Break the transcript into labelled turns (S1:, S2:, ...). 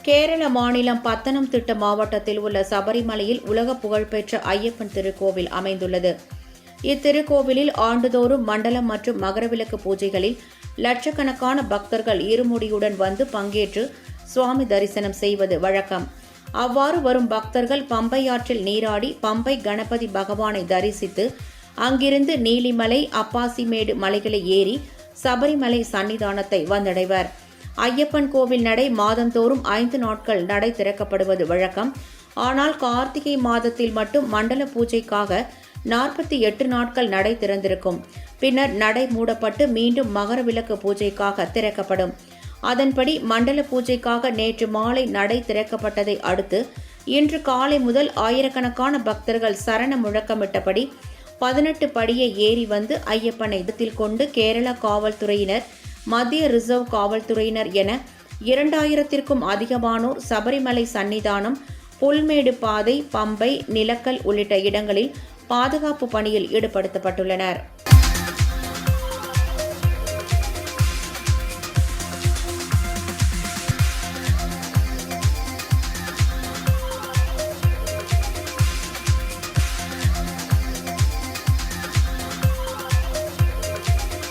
S1: கேரள மாநிலம் பத்தனம்திட்ட மாவட்டத்தில் உள்ள சபரிமலையில் உலக புகழ்பெற்ற ஐயப்பன் திருக்கோவில் அமைந்துள்ளது. இத்திருக்கோவிலில் ஆண்டுதோறும் மண்டலம் மற்றும் மகரவிளக்கு பூஜைகளில் லட்சக்கணக்கான பக்தர்கள் இருமுடியுடன் வந்து பங்கேற்று சுவாமி தரிசனம் செய்வது வழக்கம். அவ்வாறு வரும் பக்தர்கள் பம்பை ஆற்றில் நீராடி பம்பை கணபதி பகவானை தரிசித்து அங்கிருந்து நீலிமலை, அப்பாசிமேடு மலைகளை ஏறி சபரிமலை சன்னிதானத்தை வந்தடைவர். ஐயப்பன் கோவில் நடை மாதந்தோறும் 5 நாட்கள் நடை திறக்கப்படுவது வழக்கம். ஆனால் கார்த்திகை மாதத்தில் மட்டும் மண்டல பூஜைக்காக 48 நாட்கள் நடை திறந்திருக்கும். பின்னர் நடை மூடப்பட்டு மீண்டும் மகர விளக்கு பூஜைக்காக திறக்கப்படும். அதன்படி மண்டல பூஜைக்காக நேற்று மாலை நடை திறக்கப்பட்டதை அடுத்து இன்று காலை முதல் ஆயிரக்கணக்கான பக்தர்கள் சரண முழக்கமிட்டபடி 18 படியை ஏறி வந்து ஐயப்பனை இடத்தில் கொண்டு கேரள காவல்துறையினர், மத்திய ரிசர்வ் காவல்துறையினர் என 2000த்திற்கும் அதிகமானோர் சபரிமலை சன்னிதானம், புல்மேடு பாதை, பம்பை, நிலக்கல் உள்ளிட்ட இடங்களில் பாதுகாப்பு பணியில் ஈடுபடுத்தப்பட்டுள்ளனர்.